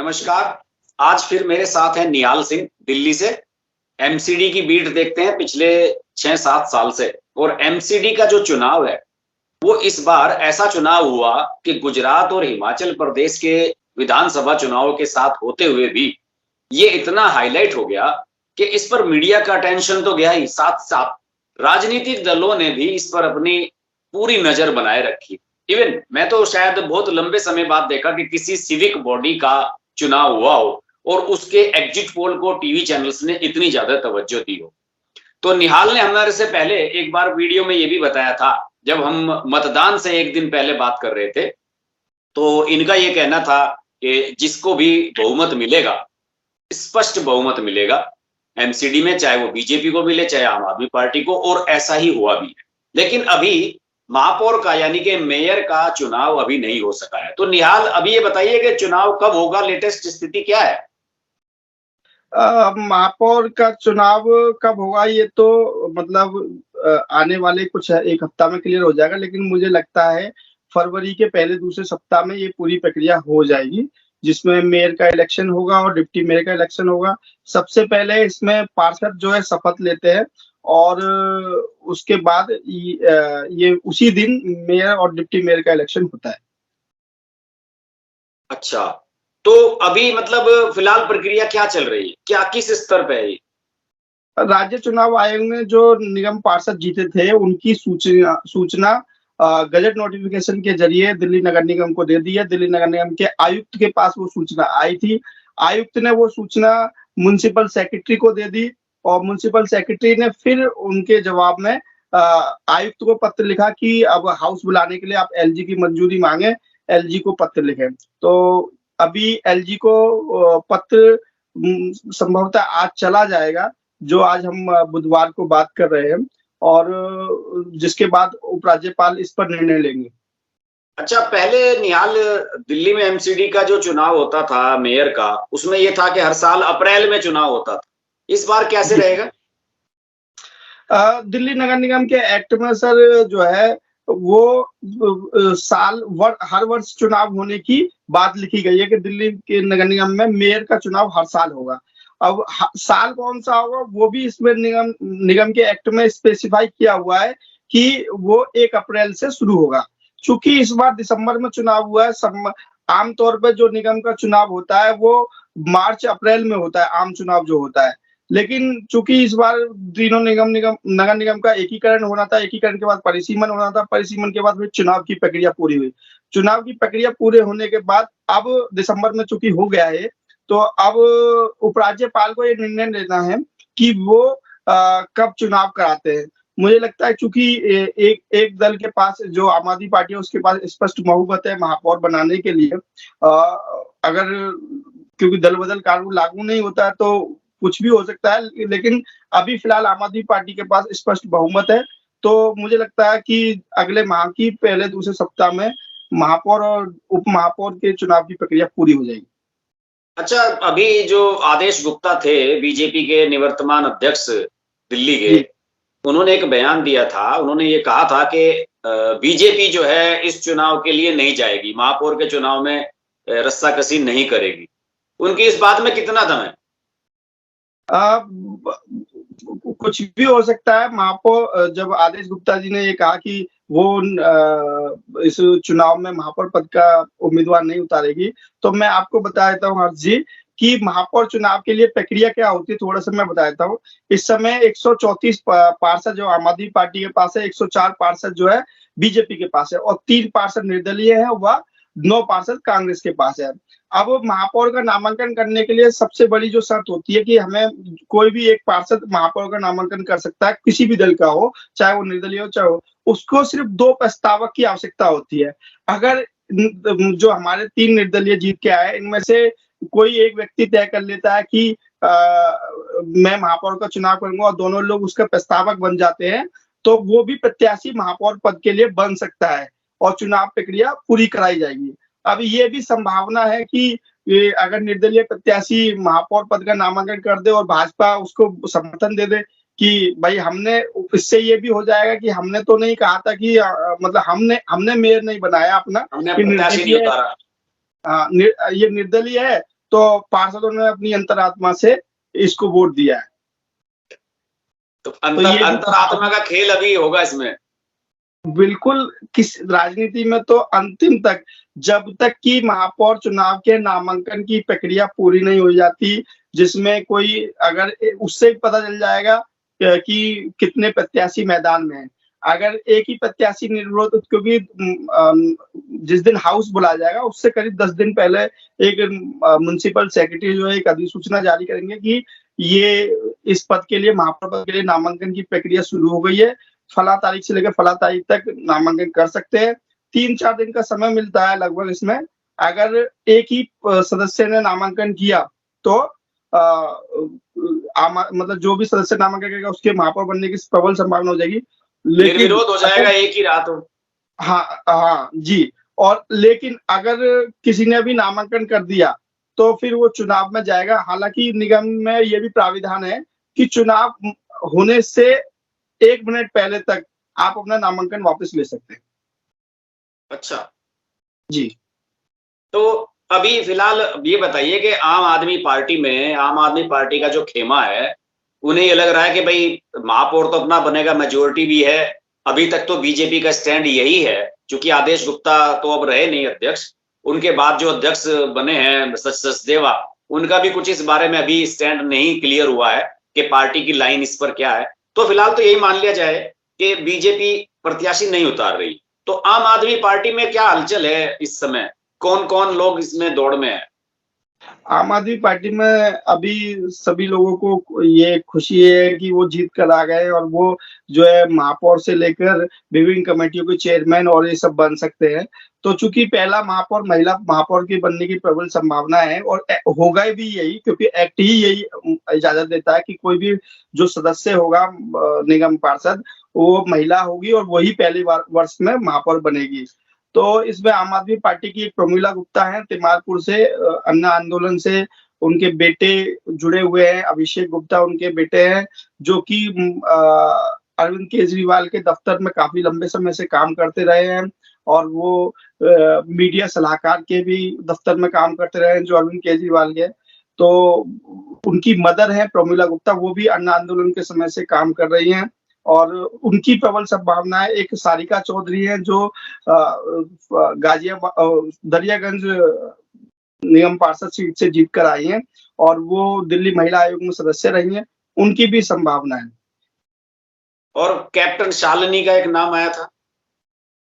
नमस्कार। आज फिर मेरे साथ हैं निहाल सिंह दिल्ली से। एमसीडी की बीट देखते हैं पिछले 6-7 साल से। और एमसीडी का जो चुनाव है वो इस बार ऐसा चुनाव हुआ कि गुजरात और हिमाचल प्रदेश के विधानसभा चुनाव के साथ होते हुए भी ये इतना हाईलाइट हो गया कि इस पर मीडिया का अटेंशन तो गया ही, साथ साथ राजनीतिक दलों ने भी इस पर अपनी पूरी नजर बनाए रखी। इवन मैं तो शायद बहुत लंबे समय बाद देखा कि किसी सिविक बॉडी का चुनाव हुआ हो और उसके एग्जिट पोल को टीवी चैनल्स ने इतनी ज्यादा तवज्जो दी हो। तो निहाल ने हमारे से पहले एक बार वीडियो में ये भी बताया था, जब हम मतदान से एक दिन पहले बात कर रहे थे, तो इनका ये कहना था कि जिसको भी बहुमत मिलेगा, स्पष्ट बहुमत मिलेगा एमसीडी में, चाहे वो बीजेपी को मिले चाहे आम आदमी पार्टी को, और ऐसा ही हुआ भी है। लेकिन अभी महापौर का यानी कि मेयर का चुनाव अभी नहीं हो सका है। तो निहाल, अभी ये बताइए कि चुनाव कब होगा, लेटेस्ट स्थिति क्या है? महापौर का चुनाव कब होगा ये तो मतलब आने वाले कुछ एक हफ्ता में क्लियर हो जाएगा, लेकिन मुझे लगता है फरवरी के पहले दूसरे सप्ताह में ये पूरी प्रक्रिया हो जाएगी, जिसमें मेयर का इलेक्शन होगा और डिप्टी मेयर का इलेक्शन होगा। सबसे पहले इसमें पार्षद जो है शपथ लेते हैं और उसके बाद ये उसी दिन मेयर और डिप्टी मेयर का इलेक्शन होता है। अच्छा, तो अभी मतलब फिलहाल प्रक्रिया क्या चल रही है, क्या किस स्तर पे है? राज्य चुनाव आयोग ने जो निगम पार्षद जीते थे उनकी सूचना गजट नोटिफिकेशन के जरिए दिल्ली नगर निगम को दे दी है। दिल्ली नगर निगम के आयुक्त के पास वो सूचना आई थी। आयुक्त ने वो सूचना म्युनिसिपल सेक्रेटरी को दे दी और म्युनिसिपल सेक्रेटरी ने फिर उनके जवाब में आयुक्त को पत्र लिखा कि अब हाउस बुलाने के लिए आप एलजी की मंजूरी मांगे, एलजी को पत्र लिखे। तो अभी एलजी को पत्र संभवतः आज चला जाएगा, जो आज हम बुधवार को बात कर रहे हैं, और जिसके बाद उपराज्यपाल इस पर निर्णय लेंगे। अच्छा, पहले निहाल दिल्ली में एमसीडी का जो चुनाव होता था मेयर का, उसमें ये था कि हर साल अप्रैल में चुनाव होता था। इस बार कैसे रहेगा? दिल्ली नगर निगम के एक्ट में सर जो है वो हर वर्ष चुनाव होने की बात लिखी गई है कि दिल्ली के नगर निगम में मेयर का चुनाव हर साल होगा। अब साल कौन सा होगा वो भी इसमें निगम के एक्ट में स्पेसिफाई किया हुआ है कि वो 1 अप्रैल से शुरू होगा। चूंकि इस बार दिसंबर में चुनाव हुआ है, आमतौर पर जो निगम का चुनाव होता है वो मार्च अप्रैल में होता है, आम चुनाव जो होता है। लेकिन चूंकि इस बार तीनों नगर निगम का एकीकरण होना था, एकीकरण के बाद परिसीमन होना था, परिसीमन के बाद फिर चुनाव की प्रक्रिया पूरी हुई। चुनाव की प्रक्रिया पूरे होने के बाद अब दिसंबर में चूंकि हो गया है, तो अब उपराज्यपाल को ये निर्णय लेना है कि वो कब चुनाव कराते हैं। मुझे लगता है चूंकि एक दल के पास, जो आम आदमी पार्टी है, उसके पास स्पष्ट बहुमत है महापौर बनाने के लिए। अगर क्योंकि दल बदल कानून लागू नहीं होता है तो कुछ भी हो सकता है, लेकिन अभी फिलहाल आम आदमी पार्टी के पास स्पष्ट बहुमत है। तो मुझे लगता है कि अगले माह की पहले दूसरे सप्ताह में महापौर और उप महापौर के चुनाव की प्रक्रिया पूरी हो जाएगी। अच्छा, अभी जो आदेश गुप्ता थे बीजेपी के निवर्तमान अध्यक्ष दिल्ली के, उन्होंने एक बयान दिया था। उन्होंने ये कहा था कि बीजेपी जो है इस चुनाव के लिए नहीं जाएगी, महापौर के चुनाव में रस्साकसी नहीं करेगी। उनकी इस बात में कितना दम है? कुछ भी हो सकता है। महापौर, जब आदेश गुप्ता जी ने ये कहा कि वो इस चुनाव में महापौर पद का उम्मीदवार नहीं उतारेगी, तो मैं आपको बता देता हूँ हर्ष जी कि महापौर चुनाव के लिए प्रक्रिया क्या होती है, थोड़ा सा मैं बता देता हूँ। इस समय 134 पार्षद जो आम आदमी पार्टी के पास है, 104 पार्षद जो है बीजेपी के पास है, और 3 पार्षद निर्दलीय है, वह 9 पार्षद कांग्रेस के पास है। अब महापौर का नामांकन करने के लिए सबसे बड़ी जो शर्त होती है कि हमें कोई भी एक पार्षद महापौर का नामांकन कर सकता है, किसी भी दल का हो, चाहे वो निर्दलीय हो चाहे हो, उसको सिर्फ 2 प्रस्तावक की आवश्यकता होती है। अगर जो हमारे 3 निर्दलीय जीत के आए, इनमें से कोई एक व्यक्ति तय कर लेता है कि मैं महापौर का चुनाव करूंगा, और दोनों लोग उसका प्रस्तावक बन जाते हैं, तो वो भी प्रत्याशी महापौर पद के लिए बन सकता है और चुनाव प्रक्रिया पूरी कराई जाएगी। अब ये भी संभावना है कि अगर निर्दलीय प्रत्याशी महापौर पद का नामांकन कर दे और भाजपा उसको समर्थन दे दे कि भाई हमने, इससे ये भी हो जाएगा कि हमने तो नहीं कहा था कि मतलब हमने मेयर नहीं बनाया अपना, हमने प्रत्याशी नहीं उतारा। ये निर्दलीय है, तो पार्षदों ने अपनी अंतरात्मा से इसको वोट दिया है। तो तो ये भी अंतरात्मा का खेल अभी होगा इसमें। बिल्कुल, किस राजनीति में तो अंतिम तक, जब तक कि महापौर चुनाव के नामांकन की प्रक्रिया पूरी नहीं हो जाती, जिसमें कोई अगर उससे पता चल जाएगा कि कितने प्रत्याशी मैदान में हैं। अगर एक ही प्रत्याशी निर्विरोध, क्योंकि जिस दिन हाउस बुलाया जाएगा उससे करीब 10 दिन पहले एक म्युनिसिपल सेक्रेटरी जो है एक अधिसूचना जारी करेंगे कि ये इस पद के लिए, महापौर पद के लिए नामांकन की प्रक्रिया शुरू हो गई है। फला तारीख से लेकर फला तारीख तक नामांकन कर सकते हैं। 3-4 दिन का समय मिलता है लगभग इसमें। अगर एक ही सदस्य ने नामांकन किया तो मतलब जो भी सदस्य नामांकन करेगा उसके महापौर बनने की प्रबल संभावना हो जाएगी। लेकिन निर्विरोध हो जाएगा एक ही रात हो। हाँ जी। और लेकिन अगर किसी ने भी नामांकन कर दिया तो फिर वो चुनाव में जाएगा। हालांकि निगम में ये भी प्राविधान है कि चुनाव होने से 1 मिनट पहले तक आप अपना नामांकन वापस ले सकते हैं। अच्छा जी। तो अभी फिलहाल ये बताइए कि आम आदमी पार्टी का जो खेमा है, उन्हें ये लग रहा है कि भाई महापौर तो अपना बनेगा, मेजोरिटी भी है। अभी तक तो बीजेपी का स्टैंड यही है, क्योंकि आदेश गुप्ता तो अब रहे नहीं अध्यक्ष। उनके बाद जो अध्यक्ष बने हैं सचदेवा, उनका भी कुछ इस बारे में अभी स्टैंड नहीं क्लियर हुआ है कि पार्टी की लाइन इस पर क्या है। तो फिलहाल तो यही मान लिया जाए कि बीजेपी प्रत्याशी नहीं उतार रही। तो आम आदमी पार्टी में क्या हलचल है इस समय? कौन-कौन लोग इसमें दौड़ में है? आम आदमी पार्टी में अभी सभी लोगों को ये खुशी है कि वो जीत कर आ गए और वो जो है महापौर से लेकर विभिन्न कमेटियों के चेयरमैन और ये सब बन सकते हैं। तो चूंकि पहला महापौर महिला महापौर के बनने की प्रबल संभावना है और होगा भी यही, क्योंकि एक्ट ही यही इजाजत देता है कि कोई भी जो सदस्य होगा निगम पार्षद, वो महिला होगी और वही पहली बार वर्ष में महापौर बनेगी। तो इसमें आम आदमी पार्टी की एक प्रमीला गुप्ता है तिमारपुर से, अन्ना आंदोलन से उनके बेटे जुड़े हुए हैं, अभिषेक गुप्ता उनके बेटे हैं, जो कि अरविंद केजरीवाल के दफ्तर में काफी लंबे समय से काम करते रहे हैं और वो मीडिया सलाहकार के भी दफ्तर में काम करते रहे हैं जो अरविंद केजरीवाल के। तो उनकी मदर है प्रमीला गुप्ता, वो भी अन्ना आंदोलन के समय से काम कर रही हैं और उनकी प्रबल संभावनाएं। एक सारिका चौधरी है जो दरियागंज निगम पार्षद सीट से जीत कर आई हैं और वो दिल्ली महिला आयोग में सदस्य रही हैं, उनकी भी संभावना है। और कैप्टन शालिनी का एक नाम आया था,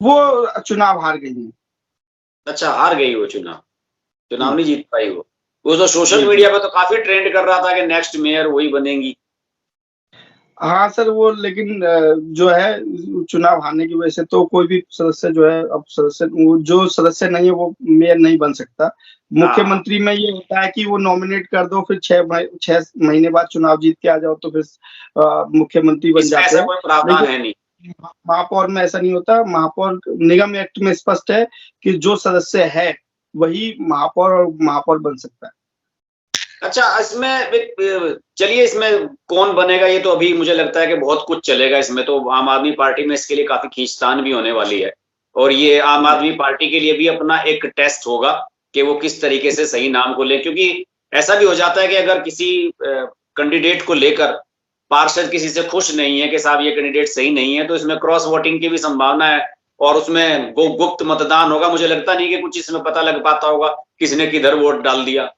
वो चुनाव हार गई हैं। अच्छा हार गई वो चुनाव नहीं जीत पाई वो तो सोशल मीडिया पे तो काफी ट्रेंड कर रहा था कि नेक्स्ट मेयर वही बनेंगी। हाँ सर, वो लेकिन जो है चुनाव हारने की वजह से तो कोई भी सदस्य जो है, अब सदस्य जो सदस्य नहीं है वो मेयर नहीं बन सकता। मुख्यमंत्री में ये होता है कि वो नॉमिनेट कर दो, फिर 6 महीने बाद चुनाव जीत के आ जाओ तो फिर मुख्यमंत्री बन जाते हैं। कोई प्रावधान है नहीं। महापौर में ऐसा नहीं होता। महापौर निगम एक्ट में स्पष्ट है कि जो सदस्य है वही महापौर और महापौर बन सकता है। अच्छा इसमें चलिए, इसमें कौन बनेगा ये तो अभी मुझे लगता है कि बहुत कुछ चलेगा इसमें। तो आम आदमी पार्टी में इसके लिए काफी खींचतान भी होने वाली है और ये आम आदमी पार्टी के लिए भी अपना एक टेस्ट होगा कि वो किस तरीके से सही नाम को ले, क्योंकि ऐसा भी हो जाता है कि अगर किसी कैंडिडेट को लेकर पार्षद किसी से खुश नहीं है कि साहब ये कैंडिडेट सही नहीं है, तो इसमें क्रॉस वोटिंग की भी संभावना है और उसमें गुप्त मतदान होगा। मुझे लगता नहीं कि कुछ इसमें पता लग पाता होगा किसने किधर वोट डाल दिया।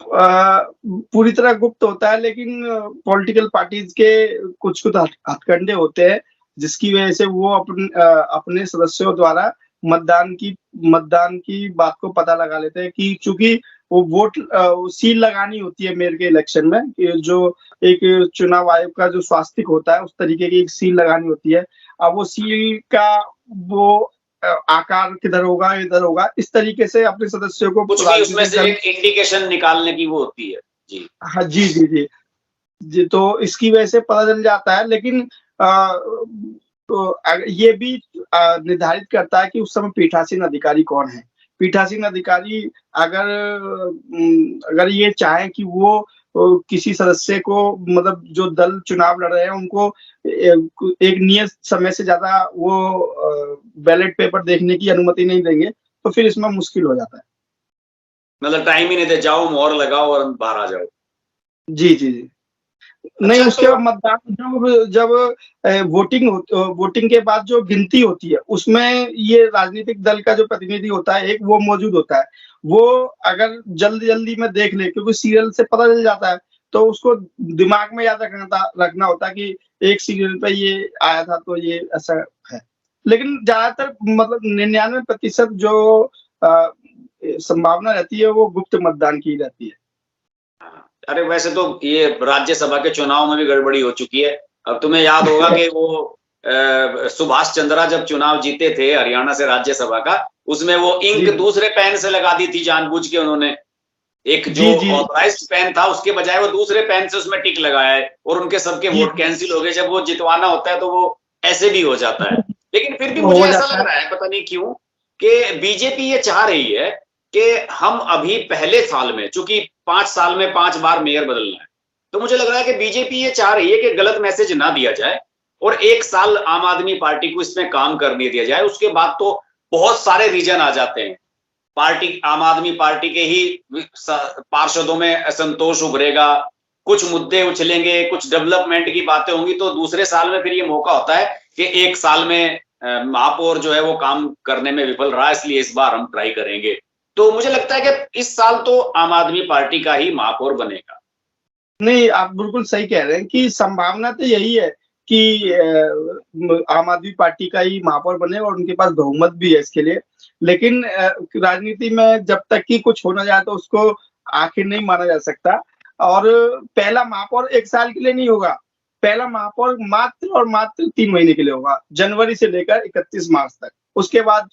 पूरी तरह गुप्त होता है, लेकिन पॉलिटिकल पार्टीज के कुछ हथकंडे होते हैं जिसकी वजह से वो अपने सदस्यों द्वारा मतदान की बात को पता लगा लेते हैं कि चूंकि वो वोट सील लगानी होती है मेयर के इलेक्शन में, जो एक चुनाव आयोग का जो स्वास्तिक होता है उस तरीके की एक सील लगानी होती है। अब वो सील का वो आकार किधर होगा, इधर होगा, इस तरीके से अपने सदस्यों को कुछ भी उसमें से एक इंडिकेशन निकालने की वो होती है। जी हाँ जी जी जी जी। तो इसकी वजह से पता चल जाता है, लेकिन तो ये भी निर्धारित करता है कि उस समय पीठासीन अधिकारी कौन है। पीठासीन अधिकारी अगर ये चाहे कि वो किसी सदस्य को, मतलब जो दल चुनाव लड़ रहे हैं उनको एक नियत समय से ज्यादा वो बैलेट पेपर देखने की अनुमति नहीं देंगे, तो फिर इसमें मुश्किल हो जाता है। मतलब टाइम ही नहीं दे, जाओ मोहर लगाओ और बाहर आ जाओ। जी, जी, जी। नहीं, अच्छा उसके तो बाद मतदान जब जब वोटिंग के बाद जो गिनती होती है, उसमें ये राजनीतिक दल का जो प्रतिनिधि होता है एक, वो मौजूद होता है। वो अगर जल्दी-जल्दी में देख ले, क्योंकि सीरियल से पता चल जाता है, तो उसको दिमाग में याद रखना होता है कि एक सीरियल पे ये आया था, तो ये ऐसा है। लेकिन ज़्यादातर मतलब 99% जो अ, संभावना रहती है, वो गुप्त मतदान की रहती है। हाँ, अरे वैसे तो ये राज्यसभा के चुनाव में भी गड़बड़ी हो चुकी है। अब तुम्हें याद होगा कि वो सुभाष चंद्रा जब चुनाव जीते थे हरियाणा से राज्यसभा का, उसमें वो इंक जी, दूसरे पेन से लगा दी थी जानबूझ के उन्होंने। एक जो जी, जी, ऑथराइज्ड पेन था उसके बजाय वो दूसरे पेन से उसमें टिक लगाया है और उनके सबके जी, वोट कैंसिल हो गए। जब वो जितवाना होता है तो वो ऐसे भी हो जाता है। लेकिन फिर भी मुझे हो ऐसा जाता लग है। रहा है, पता नहीं क्यों, कि बीजेपी ये चाह रही है कि हम अभी पहले साल में, चूंकि 5 साल में 5 बार मेयर बदलना है, तो मुझे लग रहा है कि बीजेपी ये चाह रही है कि गलत मैसेज ना दिया जाए और 1 साल आम आदमी पार्टी को इसमें काम करने दिया जाए। उसके बाद तो बहुत सारे रीजन आ जाते हैं, पार्टी आम आदमी पार्टी के ही पार्षदों में असंतोष उभरेगा, कुछ मुद्दे उछलेंगे, कुछ डेवलपमेंट की बातें होंगी, तो दूसरे साल में फिर ये मौका होता है कि 1 साल में महापौर जो है वो काम करने में विफल रहा, इसलिए इस बार हम ट्राई करेंगे। तो मुझे लगता है कि इस साल तो आम आदमी पार्टी का ही महापौर बनेगा। नहीं, आप बिल्कुल सही कह रहे हैं कि संभावना तो यही है कि आम आदमी पार्टी का ही महापौर बने और उनके पास बहुमत भी है इसके लिए। लेकिन राजनीति में जब तक कि कुछ हो ना जाए, तो उसको आखिर नहीं माना जा सकता। और पहला महापौर 1 साल के लिए नहीं होगा। पहला महापौर मात्र और मात्र 3 महीने के लिए होगा, जनवरी से लेकर 31 मार्च तक। उसके बाद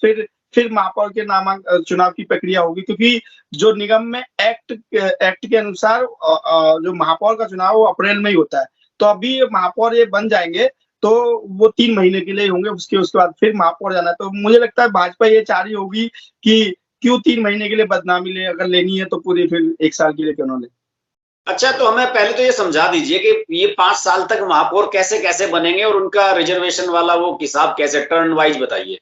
फिर महापौर के चुनाव की प्रक्रिया होगी, क्योंकि जो निगम में एक्ट के अनुसार जो महापौर का चुनाव वो अप्रैल में ही होता है। तो अभी ये महापौर ये बन जाएँगे, तो वो 3 महीने के लिए होंगे, उसके बाद फिर महापौर जाना है। तो मुझे लगता है भाजपा ये चाह रही होगी कि क्यों 3 महीने के लिए बदनामी लें, अगर लेनी है तो पूरी फिर 1 साल के लिए क्यों ना लें। अच्छा, तो हमें पहले तो ये समझा दीजिए कि ये 5 साल तक महापौर कैसे कैसे बनेंगे और उनका रिजर्वेशन वाला वो हिसाब कैसे, टर्न वाइज बताइए।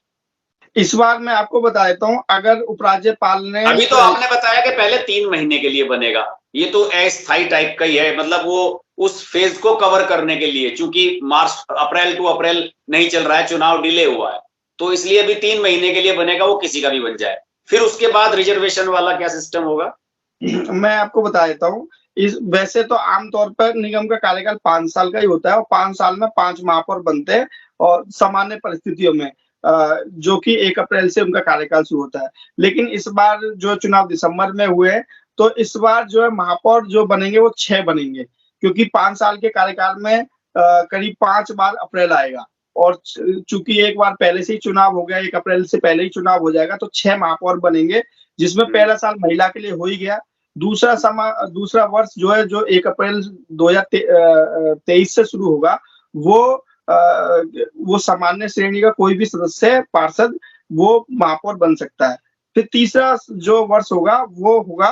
इस बार मैं आपको बता देता हूँ, अगर उपराज्यपाल ने अभी तो आपने बताया कि पहले 3 महीने के लिए बनेगा, ये तो अस्थायी टाइप का ही है, मतलब वो उस फेज को कवर करने के लिए, चूंकि मार्च अप्रैल टू अप्रैल नहीं चल रहा है, चुनाव डिले हुआ है, तो इसलिए अभी 3 महीने के लिए बनेगा, वो किसी का भी बन जाए। फिर उसके बाद रिजर्वेशन वाला क्या सिस्टम होगा? मैं आपको बता देता हूँ। इस वैसे तो आम तौर पर निगम का कार्यकाल 5 साल का ही होता है और 5 साल में 5 महापौर बनते हैं, और सामान्य परिस्थितियों में जो कि 1 अप्रैल से उनका कार्यकाल शुरू होता है। लेकिन इस बार जो चुनाव दिसंबर में हुए हैं, तो इस बार जो है महापौर जो बनेंगे वो 6 बनेंगे, क्योंकि 5 साल के कार्यकाल में करीब 5 बार अप्रैल आएगा, और चूँकि एक बार पहले से ही चुनाव हो गया, 1 अप्रैल से पहले ही चुनाव हो जाएगा, तो 6 महापौर बनेंगे, जिसमें पहला साल महिला के लिए हो ही गया। दूसरा वर्ष जो है, जो 1 अप्रैल 2023 से शुरू होगा, वो वो सामान्य श्रेणी का कोई भी सदस्य, पार्षद, वो महापौर बन सकता है। फिर तीसरा जो वर्ष होगा, वो होगा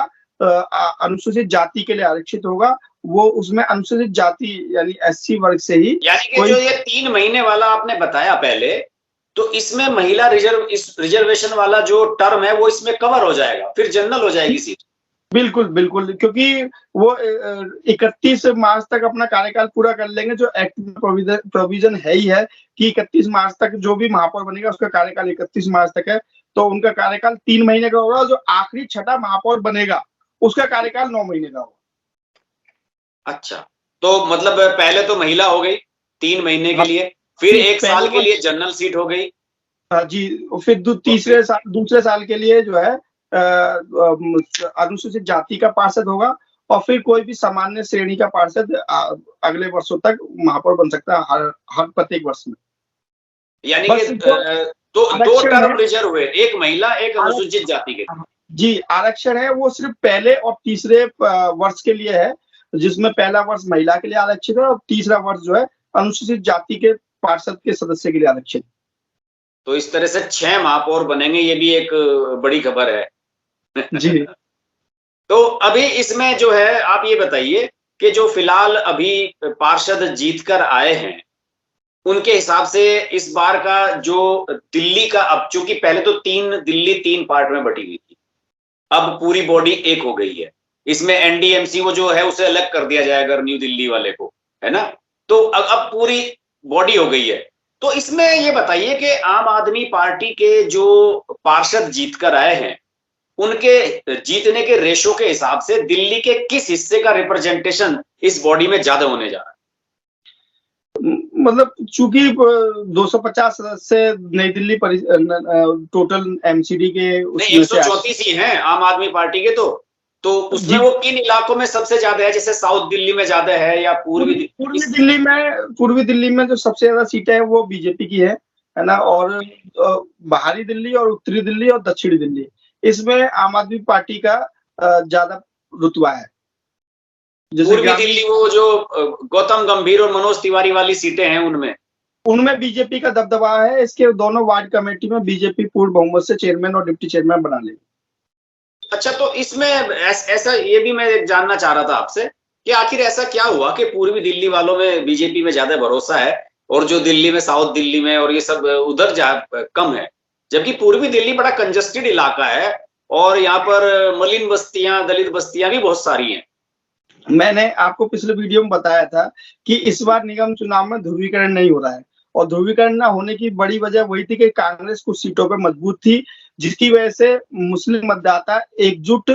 अनुसूचित जाति के लिए आरक्षित होगा। वो उसमें अनुसूचित जाति यानी एससी वर्ग से ही यानी कि जो कोई। ये 3 महीने वाला आपने बताया पहले, तो इसमें महिला इस रिजर्वेशन वाला जो टर्म है वो इसमें कवर हो जाएगा, फिर जनरल हो जाएगी सीट। बिल्कुल, बिल्कुल, क्योंकि वो 31 मार्च तक अपना कार्यकाल पूरा कर लेंगे, जो एक्ट में प्रोविज़न है ही है कि 31 मार्च तक जो भी महापौर बनेगा उसका कार्यकाल 31 मार्च तक है, तो उनका कार्यकाल 3 महीने का होगा, और जो आखिरी छठा महापौर बनेगा, उसका कार्यकाल 9 महीने का होगा। अच्छा, तो मतलब पहले तो महिला हो गई 3 महीने के हाँ, लिए, फिर फिर 1 साल पहले के लिए वर्ष। जनरल सीट हो गई, हाँ जी, फिर और फिर दूसरे साल के लिए जो है अनुसूचित जाति का पार्षद होगा, और फिर कोई भी सामान्य श्रेणी का पार्षद अगले वर्षों तक महापौर बन सकता है, हर प्रत्येक वर्ष में। यानी कि बस जो दो दो आरक्षण है, टर्म रिजर्व हुए, एक महिला एक अनुसूचित जाति के। जी, आरक्षण है वो सिर्फ पहले और तीसरे वर्ष के लिए है, जिसमें पहला वर्ष महिला के लिए आरक्षित है और तीसरा वर्ष जो है अनुसूचित जाति के पार्षद के सदस्य के लिए आरक्षित। तो इस तरह से 6 महापौर बनेंगे, ये भी एक बड़ी खबर है। जी। तो अभी इसमें जो है, आप ये बताइए कि जो फिलहाल अभी पार्षद जीत कर आए हैं, उनके हिसाब से इस बार का जो दिल्ली का, अब चूंकि पहले तो दिल्ली 3 पार्ट में बटी हुई थी, अब पूरी बॉडी एक हो गई है। इसमें एनडीएमसी वो जो है उसे अलग कर दिया जाएगा अगर न्यू दिल्ली वाले को, है ना? तो अब पूरी बॉडी हो गई है। तो इसमें ये बताइए कि आम आदमी पार्टी के जो पार्षद जीत कर आए हैं, उनके जीतने के रेशो के हिसाब से दिल्ली के किस हिस्से का रिप्रेजेंटेशन इस बॉडी में ज्यादा होने जा रहा है? मतलब चूंकि 250 सदस्य नई दिल्ली टोटल एमसीडी के नहीं, उसमें से 134 ही हैं आम आदमी पार्टी के तो उसमें वो किन इलाकों में सबसे ज्यादा है? जैसे साउथ दिल्ली में ज्यादा है या पूर्वी दिल्ली में जो सबसे ज्यादा सीटें हैं वो बीजेपी की है ना? और बाहरी दिल्ली और उत्तरी दिल्ली और दक्षिणी दिल्ली, इसमें आम आदमी पार्टी का ज्यादा रुतबा है। पूर्वी दिल्ली वो जो गौतम गंभीर और मनोज तिवारी वाली सीटें हैं उनमें बीजेपी का दबदबा है। इसके दोनों वार्ड कमेटी में बीजेपी पूर्ण बहुमत से चेयरमैन और डिप्टी चेयरमैन बना लेगी। अच्छा, तो इसमें ऐसा ये भी मैं जानना चाह रहा था आपसे कि आखिर ऐसा क्या हुआ कि पूर्वी दिल्ली वालों में बीजेपी में ज्यादा भरोसा है और जो दिल्ली में, साउथ दिल्ली में और ये सब उधर कम है, जबकि पूर्वी दिल्ली बड़ा कंजस्टेड इलाका है और यहाँ पर मलिन बस्तियां, दलित बस्तियां भी बहुत सारी हैं। मैंने आपको पिछले वीडियो में बताया था कि इस बार निगम चुनाव में ध्रुवीकरण नहीं हो रहा है, और ध्रुवीकरण न होने की बड़ी वजह वही थी कि कांग्रेस कुछ सीटों पर मजबूत थी, जिसकी वजह से मुस्लिम मतदाता एकजुट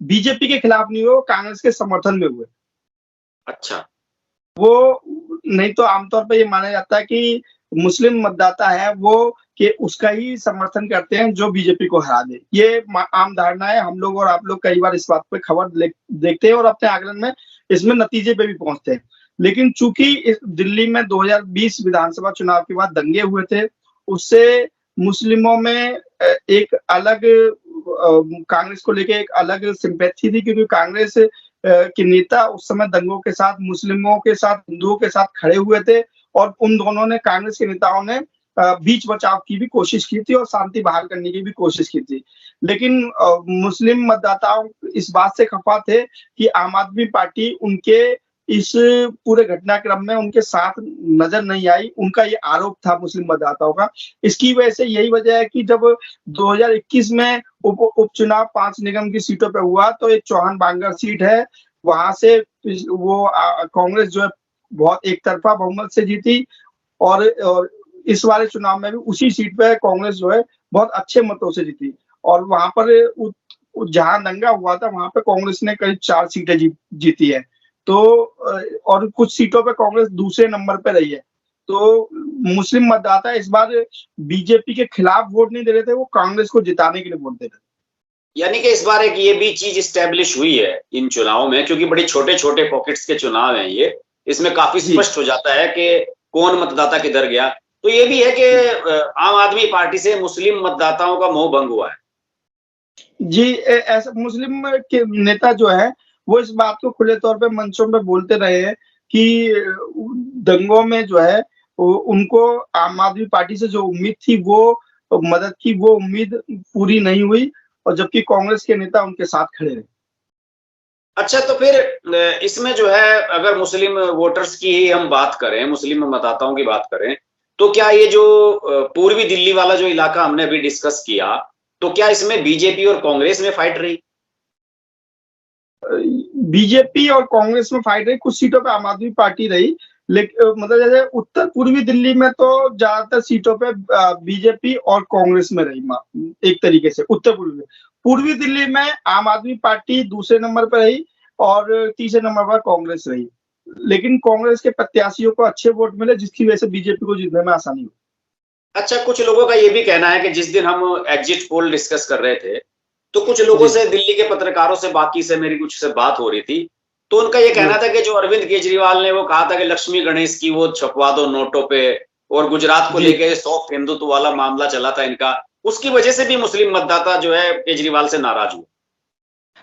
बीजेपी के खिलाफ नहीं हुए, कांग्रेस के समर्थन में हुए। अच्छा, वो नहीं तो आमतौर पर ये माना जाता है कि मुस्लिम मतदाता है वो कि उसका ही समर्थन करते हैं जो बीजेपी को हरा दे। ये आम धारणा है। हम लोग और आप लोग कई बार इस बात पे खबर देखते हैं और अपने आकलन में इसमें नतीजे पे भी पहुंचते हैं। लेकिन चूंकि इस दिल्ली में 2020 विधानसभा चुनाव के बाद दंगे हुए थे, उससे मुस्लिमों में एक अलग कांग्रेस को लेके एक अलग सिंपैथी थी, क्योंकि कांग्रेस के नेता उस समय दंगों के साथ, मुस्लिमों के साथ, हिंदुओं के साथ खड़े हुए थे, और उन दोनों ने, कांग्रेस के नेताओं ने बीच बचाव की भी कोशिश की थी और शांति बहाल करने की भी कोशिश की थी। लेकिन मुस्लिम मतदाताओं इस बात से खफा थे कि आम आदमी पार्टी उनके इस पूरे घटनाक्रम में उनके साथ नजर नहीं आई। उनका ये आरोप था मुस्लिम मतदाताओं का। इसकी वजह से यही वजह है कि जब 2021 में उपचुनाव 5 निगम की सीटों पे हुआ, तो एक चौहान बांगर सीट है, वहां से वो कांग्रेस जो है बहुत एक तरफा बहुमत से जीती, और इस वाले चुनाव में भी उसी सीट पे कांग्रेस जो है बहुत अच्छे मतों से जीती। और वहां पर जहां दंगा हुआ था वहां पे कांग्रेस ने करीब 4 सीटें जीती है। तो और कुछ सीटों पे कांग्रेस दूसरे नंबर पे रही है। तो मुस्लिम मतदाता इस बार बीजेपी के खिलाफ वोट नहीं दे रहे थे, वो कांग्रेस को जिताने के लिए वोट दे रहे थे। यानी कि इस बार एक ये भी चीज स्टैब्लिश हुई है इन चुनावों में, क्योंकि बड़े छोटे छोटे पॉकेट्स के चुनाव हैं ये, इसमें काफी स्पष्ट हो जाता है कि कौन मतदाता किधर गया। तो ये भी है कि आम आदमी पार्टी से मुस्लिम मतदाताओं का मोह भंग हुआ है। जी, ऐसा मुस्लिम के नेता जो है वो इस बात को खुले तौर पे मंचों पे बोलते रहे हैं कि दंगों में जो है उनको आम आदमी पार्टी से जो उम्मीद थी वो मदद की, वो उम्मीद पूरी नहीं हुई, और जबकि कांग्रेस के नेता उनके साथ खड़े रहे। अच्छा, तो फिर इसमें जो है अगर मुस्लिम वोटर्स की ही हम बात करें, मुस्लिम मतदाताओं की बात करें, तो क्या ये जो पूर्वी दिल्ली वाला जो इलाका हमने अभी डिस्कस किया, तो क्या इसमें बीजेपी और कांग्रेस में फाइट रही? बीजेपी और कांग्रेस में फाइट रही, कुछ सीटों पे आम आदमी पार्टी रही, लेकिन मतलब जैसे उत्तर पूर्वी दिल्ली में तो ज्यादातर सीटों पे बीजेपी और कांग्रेस में रही। एक तरीके से उत्तर पूर्वी दिल्ली में आम आदमी पार्टी दूसरे नंबर पर रही और तीसरे नंबर पर कांग्रेस रही। लेकिन कांग्रेस के प्रत्याशियों को अच्छे वोट मिले, जिसकी वजह से बीजेपी को जीतने में आसानी हुई। अच्छा, कुछ लोगों का ये भी कहना है कि जिस दिन हम एग्जिट पोल डिस्कस कर रहे थे, तो कुछ लोगों से, दिल्ली के पत्रकारों से, बाकी से मेरी कुछ से बात हो रही थी, तो उनका ये कहना था कि जो अरविंद केजरीवाल ने वो कहा था कि लक्ष्मी गणेश की वो छपवा दो नोटों पे, और गुजरात को लेके सॉफ्ट हिंदुत्व वाला मामला चला था इनका, उसकी वजह से भी मुस्लिम मतदाता जो है केजरीवाल से नाराज हुए।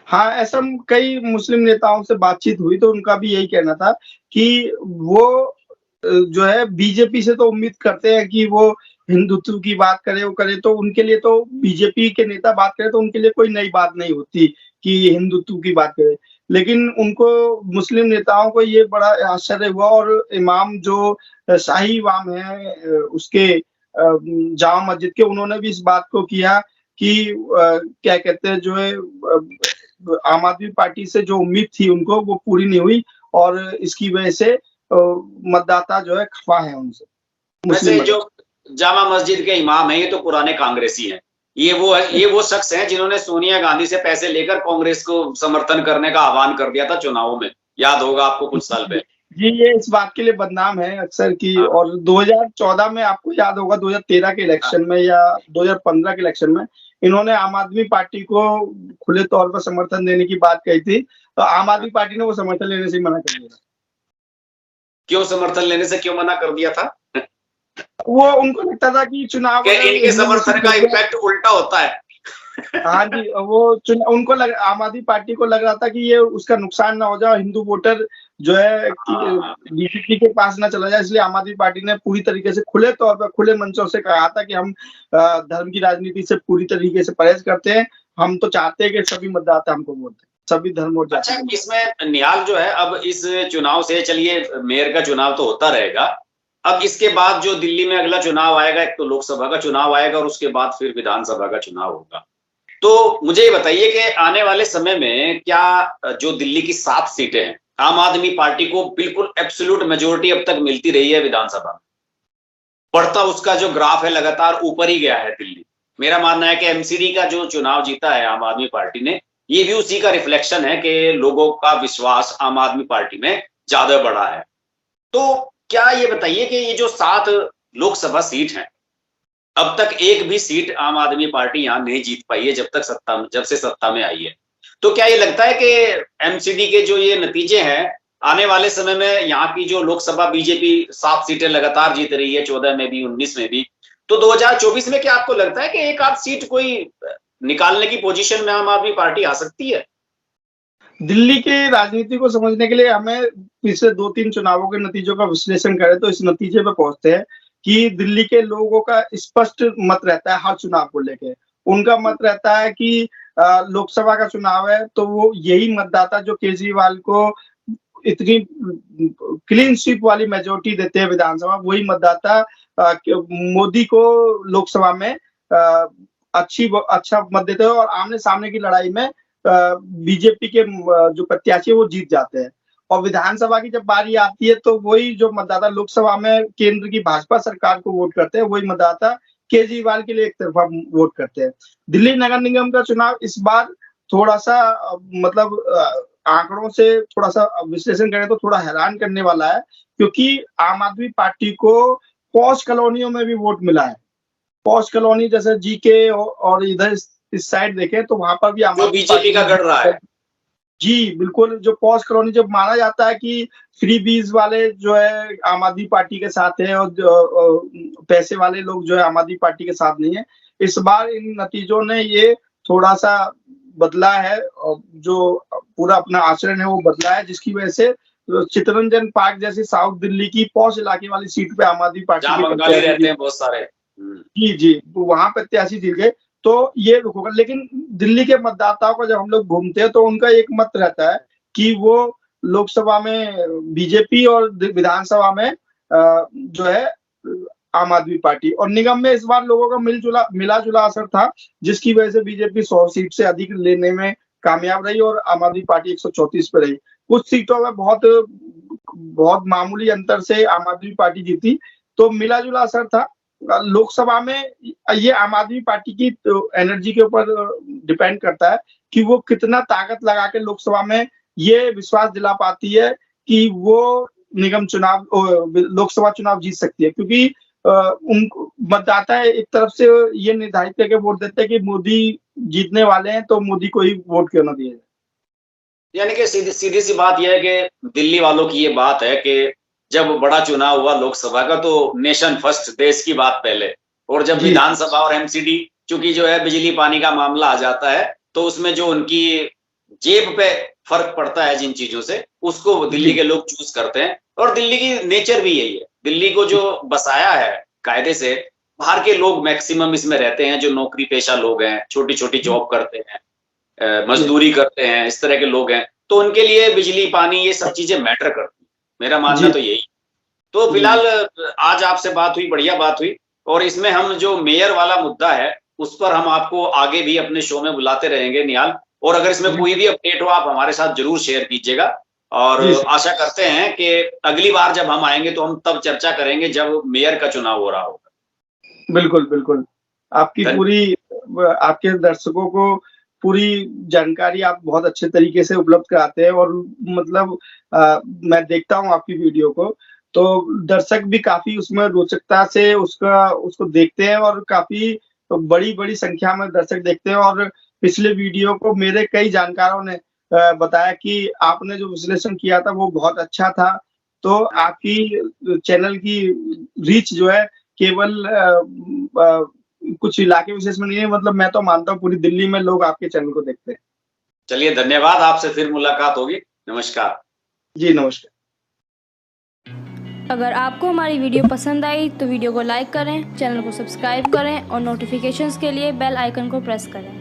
हाँ, ऐसा कई मुस्लिम नेताओं से बातचीत हुई तो उनका भी यही कहना था कि वो जो है बीजेपी से तो उम्मीद करते हैं कि वो हिंदुत्व की बात करे, वो करे, तो उनके लिए तो बीजेपी के नेता बात करें तो उनके लिए कोई नई बात नहीं होती कि हिंदुत्व की बात करे। लेकिन उनको, मुस्लिम नेताओं को ये बड़ा आश्चर्य हुआ, और इमाम जो शाही इमाम है उसके जामा मस्जिद के, उन्होंने भी इस बात को किया कि क्या कहते हैं जो है आम आदमी पार्टी से जो उम्मीद थी उनको वो पूरी नहीं हुई और इसकी वजह से मतदाता जो है खफा है उनसे, वैसे मुस्लिम जो मतदाता। जामा मस्जिद के इमाम हैं ये तो पुराने कांग्रेसी हैं। ये वो शख्स हैं जिन्होंने सोनिया गांधी से पैसे लेकर कांग्रेस को समर्थन करने का आह्वान कर दिया था चुनावों में, याद होगा आपको कुछ साल पहले। जी, ये इस बात के लिए बदनाम है अक्सर कि हाँ, और 2014 में आपको याद होगा 2013 के हाँ। इलेक्शन में या 2015 के इलेक्शन में इन्होंने आम आदमी पार्टी को खुले तौर पर समर्थन देने की बात कही थी, तो आम आदमी पार्टी ने वो समर्थन लेने से ही मना कर दिया। क्यों समर्थन लेने से क्यों मना कर दिया था? वो उनको लगता था कि चुनाव कि अगर इनके इनमें समर्थन जीत का गया। इम्पैक्ट उल्टा होता है। हाँ जी, उनको आम आदमी पार्टी को लग रहा था कि ये उसका नुकसान ना हो जाए, हिंदू वोटर जो है कि हाँ, बीजेपी के पास ना चला जाए, इसलिए आम आदमी पार्टी ने पूरी तरीके से खुले तौर पर खुले मंचों से कहा था कि हम धर्म की राजनीति से पूरी तरीके से परहेज करते हैं। हम तो चाहते हैं कि सभी मतदाता हमको वोट दें, सभी धर्म और जाति अच्छा के। इसमें निहाल जो है अब इस चुनाव से, चलिए मेयर का चुनाव तो होता रहेगा, अब इसके बाद जो दिल्ली में अगला चुनाव आएगा, एक तो लोकसभा का चुनाव आएगा और उसके बाद फिर विधानसभा का चुनाव होगा। तो मुझे ये बताइए कि आने वाले समय में क्या जो दिल्ली की 7 सीटें हैं, आम आदमी पार्टी को बिल्कुल एब्सोल्यूट मेजोरिटी अब तक मिलती रही है विधानसभा में, बढ़ता उसका जो ग्राफ है लगातार ऊपर ही गया है दिल्ली। मेरा मानना है कि एमसीडी का जो चुनाव जीता है आम आदमी पार्टी ने, ये भी उसी का रिफ्लेक्शन है कि लोगों का विश्वास आम आदमी पार्टी में ज्यादा बढ़ा है। तो क्या ये बताइए कि ये जो 7 लोकसभा सीट हैं, अब तक एक भी सीट आम आदमी पार्टी यहां नहीं जीत पाई है जब से सत्ता में आई है। तो क्या ये लगता है कि एमसीडी के जो ये नतीजे हैं, आने वाले समय में यहाँ की जो लोकसभा बीजेपी 7 सीटें लगातार जीत रही है, 14 में भी 19 में भी, तो 2024 में क्या आपको लगता है कि एक आध सीट कोई निकालने की पोजीशन में आम आदमी पार्टी आ सकती है? दिल्ली की राजनीति को समझने के लिए हमें पिछले 2-3 चुनावों के नतीजों का विश्लेषण करें तो इस नतीजे पे पहुंचते हैं कि दिल्ली के लोगों का स्पष्ट मत रहता है हर चुनाव को लेके। उनका मत रहता है कि लोकसभा का चुनाव है तो वो यही मतदाता जो केजरीवाल को इतनी क्लीन स्वीप वाली मेजोरिटी देते हैं विधानसभा, वही मतदाता मोदी को लोकसभा में अच्छा मत देते हैं और आमने सामने की लड़ाई में बीजेपी के जो प्रत्याशी है वो जीत जाते हैं। और विधानसभा की जब बारी आती है तो वही जो मतदाता लोकसभा में केंद्र की भाजपा सरकार को वोट करते हैं, वही मतदाता केजरीवाल के लिए एक तरफा वोट करते हैं। दिल्ली नगर निगम का चुनाव इस बार थोड़ा-सा मतलब आंकड़ों से थोड़ा-सा विश्लेषण करें तो थोड़ा हैरान करने वाला है, क्योंकि आम आदमी पार्टी को पॉश कॉलोनियों में भी वोट मिला है। पॉश कॉलोनी जैसे जीके और इधर इस साइड देखें तो वहाँ पर भी आम जो आदमी बीजेपी पार्टी का ने गढ़ रहा है। जी, बिल्कुल, जो पॉश कॉलोनी जब माना जाता है कि फ्री बीज वाले जो है आम आदमी पार्टी के साथ हैं और पैसे वाले लोग जो है आम आदमी पार्टी के साथ नहीं है। इस बार इन नतीजों ने ये थोड़ा-सा बदला है और जो पूरा अपना आचरण है वो बदला है, जिसकी वजह से चित्तरंजन पार्क जैसी साउथ दिल्ली की पॉश इलाके वाली सीट पे आम आदमी पार्टी जहां के बंगाली प्रत्याशी रहते जीत हैं बहुत सारे। जी, जी, तो वहाँ प्रत्याशी जीत गए, तो ये होगा। लेकिन दिल्ली के मतदाताओं को जब हम लोग घूमते हैं तो उनका एक मत रहता है कि वो लोकसभा में बीजेपी और विधानसभा में जो है आम आदमी पार्टी और निगम में इस बार लोगों का मिला-जुला असर था, जिसकी वजह से बीजेपी 100 सीट से अधिक लेने में कामयाब रही और आम आदमी पार्टी 134 पे रही। कुछ सीटों में बहुत मामूली अंतर से आम आदमी पार्टी जीती, तो मिला-जुला असर था। लोकसभा में ये आम आदमी पार्टी की एनर्जी के ऊपर डिपेंड करता है कि वो कितना ताकत लगा के लोकसभा में ये विश्वास दिला पाती है कि वो निगम चुनाव लोकसभा चुनाव जीत सकती है, क्योंकि उनको मतदाता एक तरफ से ये निर्धारित करके वोट देते हैं कि मोदी जीतने वाले हैं तो मोदी को ही वोट क्यों ना दिया जाए। यानी कि सीधी सी बात यह है कि दिल्ली वालों की ये बात है कि जब बड़ा चुनाव हुआ लोकसभा का तो नेशन फर्स्ट, देश की बात पहले, और जब जी, विधानसभा और एमसीडी चूंकि जो है बिजली पानी का मामला आ जाता है तो उसमें जो उनकी जेब पे फर्क पड़ता है जिन चीजों से, उसको दिल्ली जी, के लोग चूज करते हैं। और दिल्ली की नेचर भी यही है, दिल्ली को जो बसाया है कायदे से, बाहर के लोग मैक्सिमम इसमें रहते हैं, जो नौकरी पेशा लोग हैं, छोटी छोटी जी, जॉब करते हैं, जी, मजदूरी करते हैं, इस तरह के लोग हैं, तो उनके लिए बिजली पानी ये सब चीजें मैटर करती हैं। मेरा मानना जी, तो यही। तो जी, फिलहाल आज आपसे बात हुई, बढ़िया बात हुई, और इसमें हम जो मेयर वाला मुद्दा है उस पर हम आपको आगे भी अपने शो में बुलाते रहेंगे निहाल। और अगर इसमें कोई भी अपडेट हो आप हमारे साथ जरूर शेयर कीजिएगा। और जी सर। आशा करते हैं कि अगली बार जब हम आएंगे तो हम तब चर्चा करेंगे जब मेयर का चुनाव हो रहा होगा। बिल्कुल, बिल्कुल। आपकी पूरी आपके दर्शकों को पूरी जानकारी आप बहुत अच्छे तरीके से उपलब्ध कराते हैं और मतलब मैं देखता हूँ आपकी वीडियो को, तो दर्शक भी काफ़ी उसमें रोचकता से उसको देखते हैं और काफ़ी बड़ी-बड़ी संख्या में दर्शक देखते हैं और पिछले वीडियो को मेरे कई जानकारों ने बताया कि आपने जो विश्लेषण किया था वो बहुत अच्छा था। तो आपकी चैनल की रीच जो है केवल कुछ इलाके विशेष में नहीं है, मतलब मैं तो मानता हूँ पूरी दिल्ली में लोग आपके चैनल को देखते हैं। चलिए धन्यवाद, आपसे फिर मुलाकात होगी। नमस्कार। जी, नमस्कार। अगर आपको हमारी वीडियो पसंद आई तो वीडियो को लाइक करें, चैनल को सब्सक्राइब करें और नोटिफिकेशंस के लिए बेल आइकन को प्रेस करें।